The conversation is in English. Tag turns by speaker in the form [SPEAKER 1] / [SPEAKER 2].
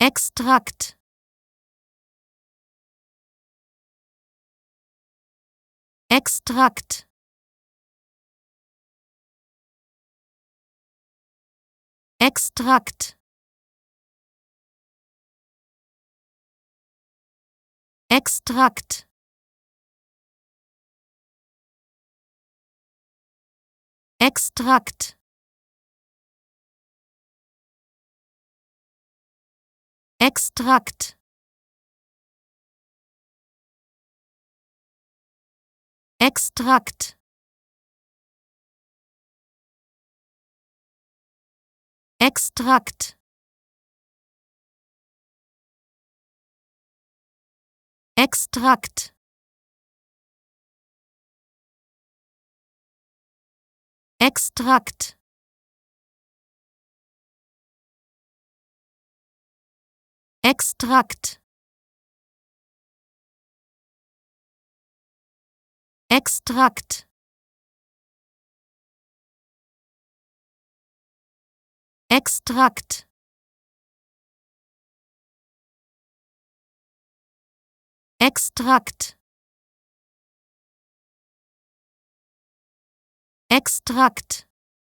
[SPEAKER 1] Extrakt. Extrakt. Extrakt. Extrakt. Extrakt. Extrakt. Extrakt. Extrakt. Extrakt. Extrakt. Extrakt. Extrakt. Extrakt. Extrakt. Extrakt.